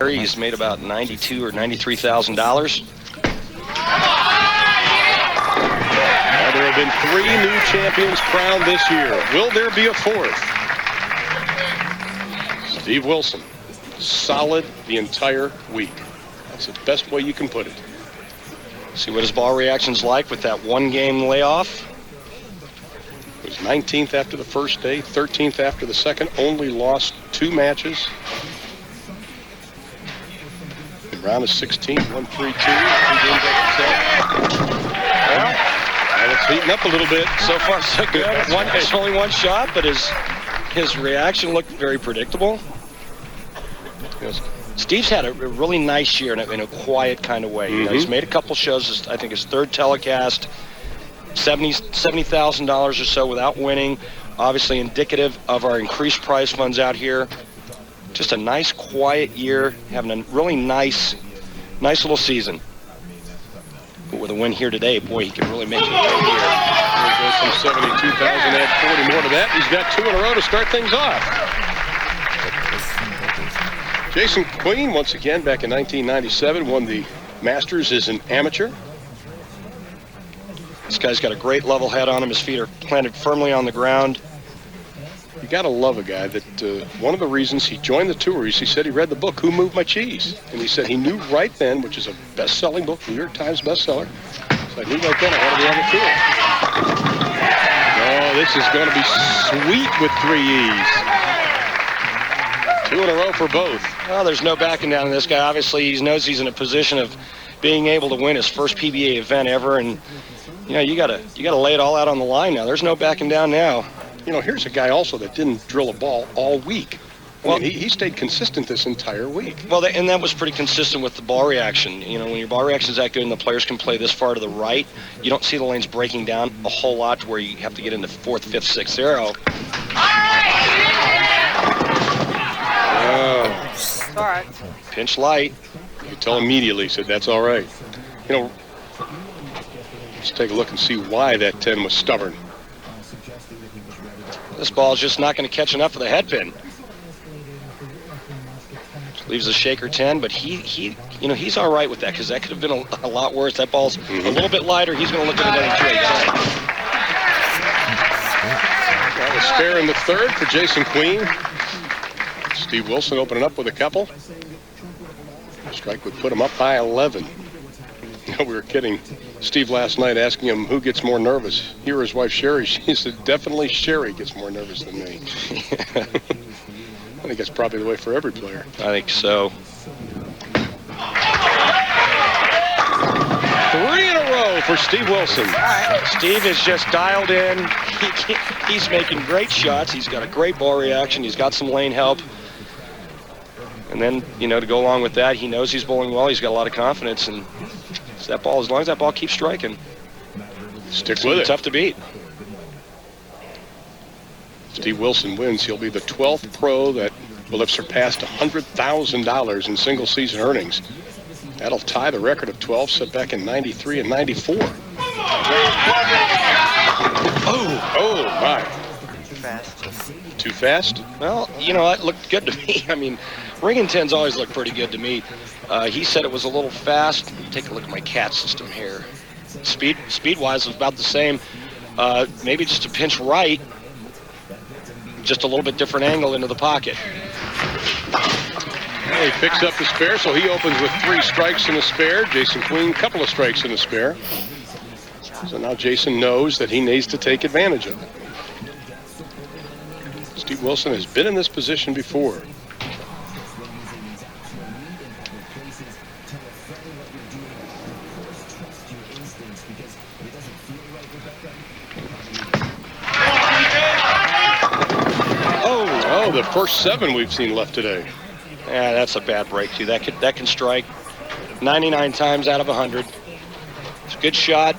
He's made about $92,000 or $93,000. There have been 3 new champions crowned this year. Will there be a 4th? Steve Wilson, solid the entire week. That's the best way you can put it. See what his ball reaction's like with that 1-game layoff. He was 19th after the first day, 13th after the second, only lost 2 matches. In round of 16, 1-3-2. 2 games well, it's heating up a little bit. So far, so good. It's only 1 shot, but his reaction looked very predictable. Yes. Steve's had a really nice year in a quiet kind of way. You know, he's made a couple shows. I think his 3rd telecast, $70,000 or so without winning. Obviously indicative of our increased prize funds out here. Just a nice, quiet year, having a really nice little season. But with a win here today, boy, he can really make it right here. He goes from 72,000, add 40 more to that. He's got 2 in a row to start things off. Jason Queen, once again, back in 1997, won the Masters as an amateur. This guy's got a great level head on him. His feet are planted firmly on the ground. You got to love a guy that one of the reasons he joined the tour is he said he read the book, Who Moved My Cheese? And he said he knew right then, which is a best-selling book, New York Times bestseller. So I knew right then I had to be on the tour. Oh, this is going to be sweet with 3 E's. 2 in a row for both. Well, there's no backing down on this guy. Obviously, he knows he's in a position of being able to win his first PBA event ever, and you know you gotta lay it all out on the line now. There's no backing down now. You know, here's a guy also that didn't drill a ball all week. Well, he stayed consistent this entire week. Well, and that was pretty consistent with the ball reaction. You know, when your ball reaction is that good and the players can play this far to the right, you don't see the lanes breaking down a whole lot to where you have to get into 4th, 5th, 6th arrow. All right. Pinch light. You could tell immediately, said that's all right. You know, let's take a look and see why that 10 was stubborn. This ball's just not going to catch enough of the head pin. Leaves a shaker 10, but he's all right with that because that could have been a lot worse. That ball's a little bit lighter. He's going to look at another trade. That was fair in the 3rd for Jason Queen. Steve Wilson opening up with a couple. Strike would put him up by 11. You know, we were kidding Steve last night, asking him who gets more nervous. He or his wife Sherry. She said definitely Sherry gets more nervous than me. I think that's probably the way for every player. I think so. 3 in a row for Steve Wilson. Steve is just dialed in. He's making great shots. He's got a great ball reaction. He's got some lane help. And then, you know, to go along with that, he knows he's bowling well. He's got a lot of confidence. And that ball, as long as that ball keeps striking, stick with it. Tough to beat. Steve Wilson wins. He'll be the 12th pro that will have surpassed $100,000 in single season earnings. That'll tie the record of 12 set back in 93 and 94. Oh my. Too fast. Too fast? Well, you know, it looked good to me. I mean, ring and 10s always look pretty good to me. He said it was a little fast. Take a look at my cat system here. Speed-wise, it was about the same. Maybe just a pinch right. Just a little bit different angle into the pocket. He picks up the spare, so he opens with 3 strikes in a spare. Jason Queen, couple of strikes in a spare. So now Jason knows that he needs to take advantage of it. Steve Wilson has been in this position before. Oh, the first 7 we've seen left today. Yeah, that's a bad break too. That can strike 99 times out of 100. It's a good shot.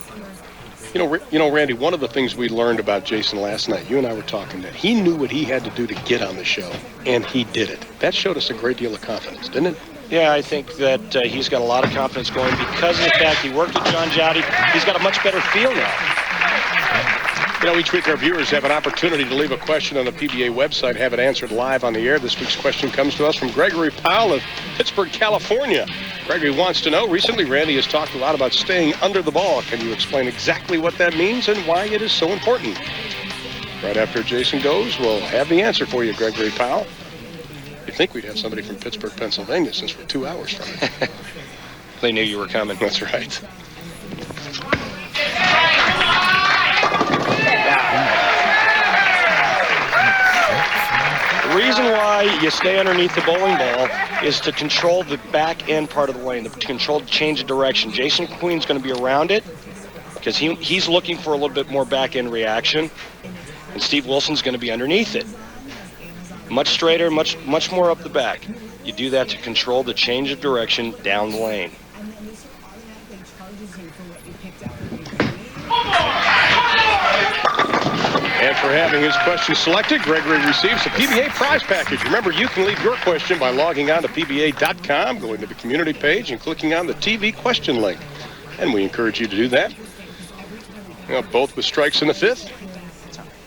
You know, Randy, one of the things we learned about Jason last night, you and I were talking, that he knew what he had to do to get on the show, and he did it. That showed us a great deal of confidence, didn't it? Yeah, I think that he's got a lot of confidence going because of the fact he worked with John Jowdy. He's got a much better feel now. You know, each week our viewers have an opportunity to leave a question on the PBA website, have it answered live on the air. This week's question comes to us from Gregory Powell of Pittsburgh, California. Gregory wants to know, recently Randy has talked a lot about staying under the ball. Can you explain exactly what that means and why it is so important? Right after Jason goes, we'll have the answer for you, Gregory Powell. You'd think we'd have somebody from Pittsburgh, Pennsylvania, since we're 2 hours from it. They knew you were coming. That's right. The reason why you stay underneath the bowling ball is to control the back end part of the lane, to control the change of direction. Jason Queen's going to be around it because he's looking for a little bit more back end reaction, and Steve Wilson's going to be underneath it. Much straighter, much more up the back. You do that to control the change of direction down the lane. And for having his question selected, Gregory receives a PBA prize package. Remember, you can leave your question by logging on to PBA.com, going to the community page, and clicking on the TV question link. And we encourage you to do that. You know, both with strikes in the fifth.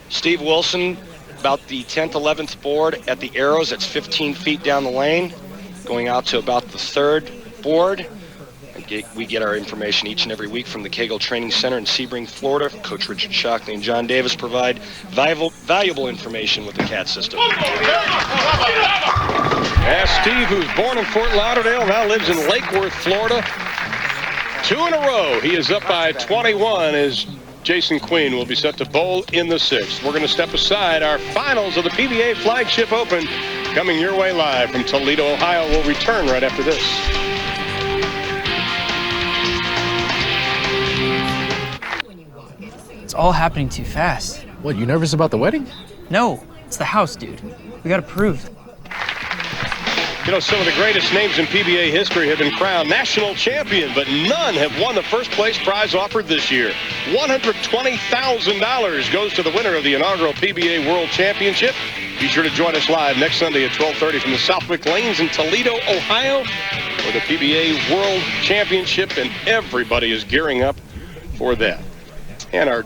Steve Wilson, about the 10th, 11th board at the arrows. That's 15 feet down the lane, going out to about the third board. We get our information each and every week from the Kegel Training Center in Sebring, Florida. Coach Richard Shockley and John Davis provide valuable information with the CAT system. As Steve, who's born in Fort Lauderdale, now lives in Lake Worth, Florida. 2 in a row. He is up by 21 as Jason Queen will be set to bowl in the sixth. We're going to step aside. Our finals of the PBA Flagship Open coming your way live from Toledo, Ohio. We'll return right after this. It's all happening too fast. What, you nervous about the wedding? No, it's the house, dude. We got approved. You know, some of the greatest names in PBA history have been crowned national champion, but none have won the first place prize offered this year. $120,000 goes to the winner of the inaugural PBA World Championship. Be sure to join us live next Sunday at 12:30 from the Southwick Lanes in Toledo, Ohio, for the PBA World Championship, and everybody is gearing up for that. And our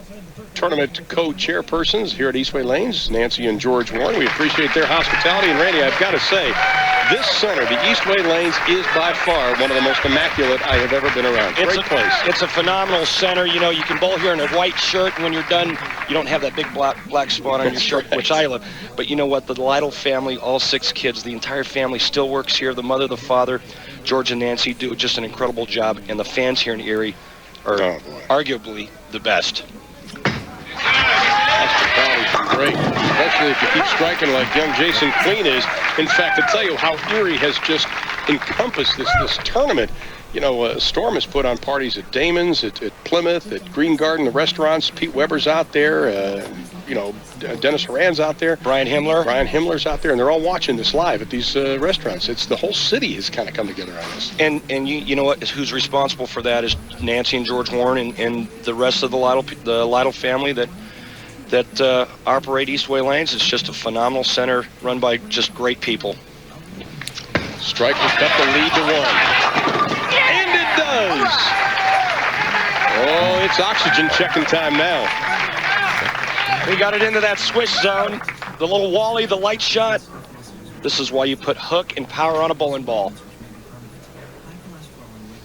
tournament co-chairpersons here at Eastway Lanes, Nancy and George Warren, we appreciate their hospitality. And Randy, I've got to say, this center, the Eastway Lanes, is by far one of the most immaculate I have ever been around. Great place. It's a phenomenal center. You know, you can bowl here in a white shirt, and when you're done, you don't have that big black spot on your shirt, which I love. But you know what? The Lytle family, all 6 kids, the entire family still works here. The mother, the father, George and Nancy do just an incredible job, and the fans here in Erie are arguably the best. Hospitality's been great, especially if you keep striking like young Jason Queen is. In fact, to tell you how Erie has just encompassed this tournament, you know, Storm has put on parties at Damon's, at Plymouth, at Green Garden, the restaurants. Pete Weber's out there, you know, Dennis Horan's out there. Brian Himmler's out there, and they're all watching this live at these restaurants. It's the whole city has kind of come together on this. And you know what? Who's responsible for that is Nancy and George Warren and the rest of the Lytle family that operate Eastway Lanes. It's just a phenomenal center run by just great people. Strike will cut the lead to 1. And it does! Oh, it's oxygen checking time now. We got it into that swish zone. The little wally, the light shot. This is why you put hook and power on a bowling ball.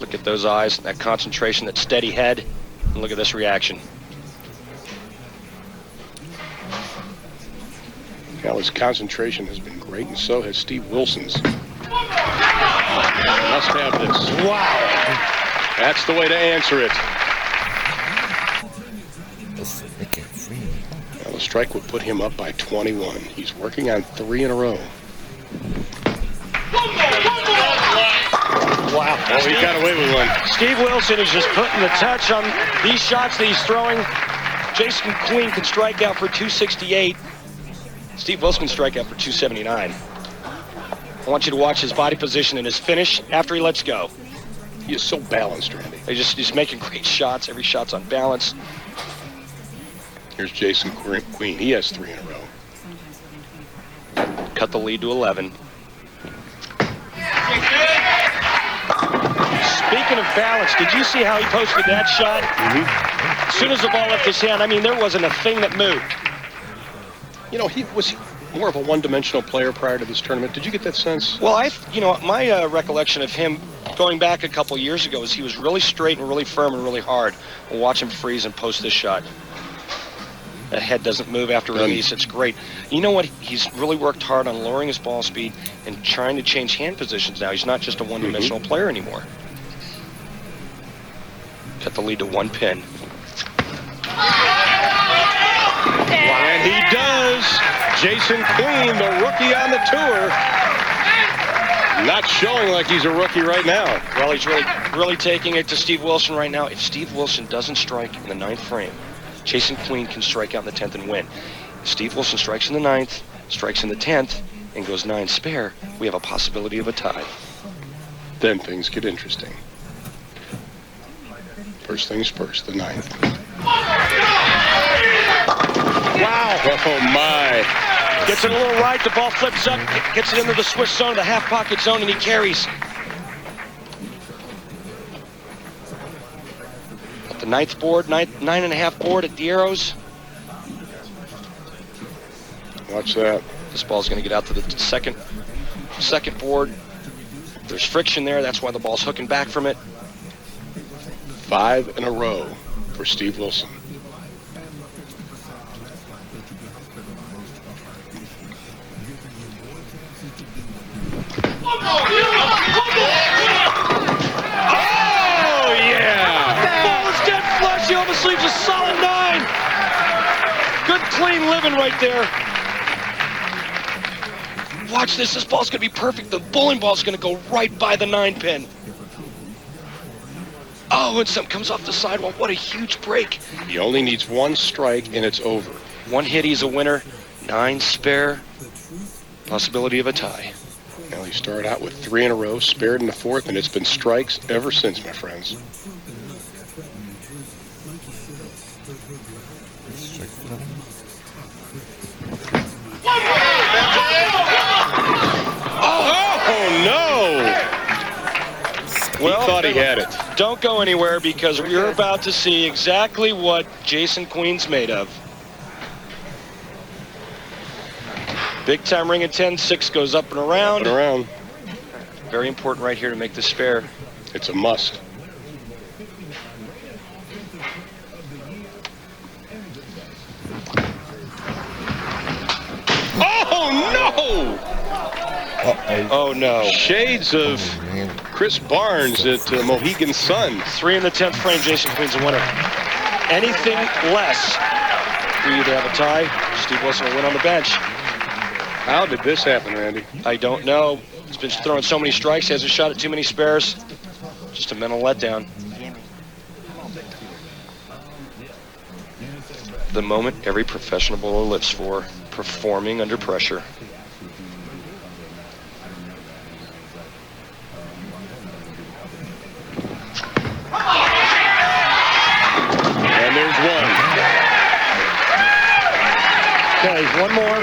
Look at those eyes, that concentration, that steady head. And look at this reaction. Well, his concentration has been great, and so has Steve Wilson's. Must have this. Wow. That's the way to answer it. Well, the strike would put him up by 21. He's working on 3 in a row. Wow. Oh, he got away with one. Steve Wilson is just putting the touch on these shots that he's throwing. Jason Queen can strike out for 268. Steve Wilson can strike out for 279. I want you to watch his body position and his finish after he lets go. He is so balanced, Randy. He's making great shots. Every shot's on balance. Here's Jason Queen. He has 3 in a row. Cut the lead to 11. Speaking of balance. Did you see how he posted that shot? As soon as the ball left his hand, I mean, there wasn't a thing that moved. You know, he was more of a one-dimensional player prior to this tournament. Did you get that sense? Well, my recollection of him going back a couple years ago is he was really straight and really firm and really hard. We'll watch him freeze and post this shot. The head doesn't move after release. It's great. You know what? He's really worked hard on lowering his ball speed and trying to change hand positions now. He's not just a one-dimensional player anymore. Cut the lead to 1 pin. And he does. Jason Queen, the rookie on the tour, not showing like he's a rookie right now. Well, he's really taking it to Steve Wilson right now. If Steve Wilson doesn't strike in the 9th frame, Jason Queen can strike out in the 10th and win. If Steve Wilson strikes in the 9th, strikes in the 10th, and goes 9 spare, we have a possibility of a tie. Then things get interesting. First things first, the 9th. Wow! Oh my! Gets it a little right, the ball flips up, gets it into the Swiss zone, the half pocket zone, and he carries. At the 9th board, 9.5 board at the arrows. Watch that. This ball's going to get out to the second board. There's friction there, that's why the ball's hooking back from it. 5 in a row for Steve Wilson. Oh, yeah! The ball is dead flush. He almost leaves a solid 9. Good, clean living right there. Watch this. This ball's going to be perfect. The bowling ball's going to go right by the 9 pin. Oh, and something comes off the sidewall. What a huge break. He only needs 1 strike, and it's over. 1 hit, he's a winner. 9 spare. Possibility of a tie. Now he started out with 3 in a row, spared in the 4th, and it's been strikes ever since, my friends. Oh no! Well, he thought he had it. Don't go anywhere because we're about to see exactly what Jason Queen's made of. Big time ring at 10, 6 goes up and around. Very important right here to make this fair. It's a must. Oh no! Oh no. Shades of Chris Barnes at Mohegan Sun. 3 in the 10th frame, Jason Queen's a winner. Anything less, we either have a tie, Steve Wilson will win on the bench. How did this happen, Randy? I don't know. He's been throwing so many strikes, hasn't shot at too many spares. Just a mental letdown. The moment every professional bowler lives for, performing under pressure. And there's 1. Okay, 1 more.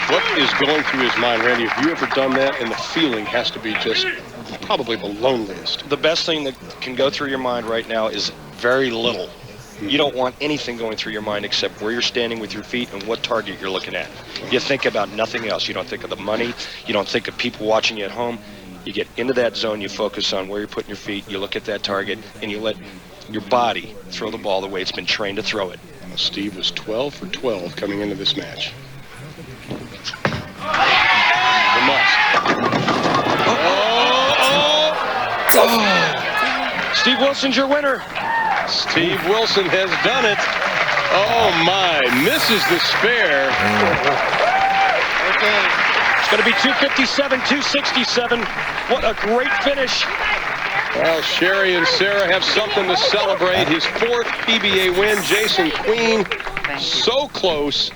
What is going through his mind, Randy? Have you ever done that? And the feeling has to be just probably the loneliest. The best thing that can go through your mind right now is very little. You don't want anything going through your mind except where you're standing with your feet and what target you're looking at. You think about nothing else. You don't think of the money. You don't think of people watching you at home. You get into that zone, you focus on where you're putting your feet, you look at that target, and you let your body throw the ball the way it's been trained to throw it. Steve was 12 for 12 coming into this match. The must. Steve Wilson's your winner. Steve Wilson has done it. Oh my, misses the spare. It's going to be 257, 267. What a great finish. Well, Sherry and Sarah have something to celebrate. His 4th PBA win. Jason Queen, so close.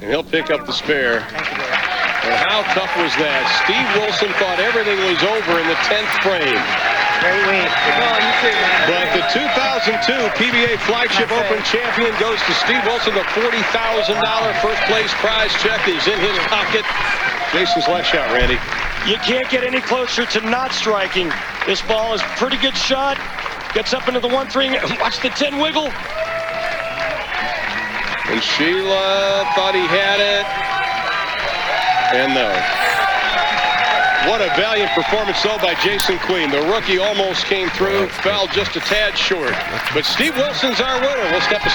And he'll pick up the spare. And how tough was that? Steve Wilson thought everything was over in the 10th frame. Great win. But the 2002 PBA Flagship Open champion goes to Steve Wilson. The $40,000 first place prize check is in his pocket. Jason's last shot, Randy. You can't get any closer to not striking. This ball is a pretty good shot. Gets up into the 1-3. Watch the 10 wiggle. And Sheila thought he had it. And no. What a valiant performance, though, by Jason Queen. The rookie almost came through, fell just a tad short. But Steve Wilson's our winner. We'll step aside.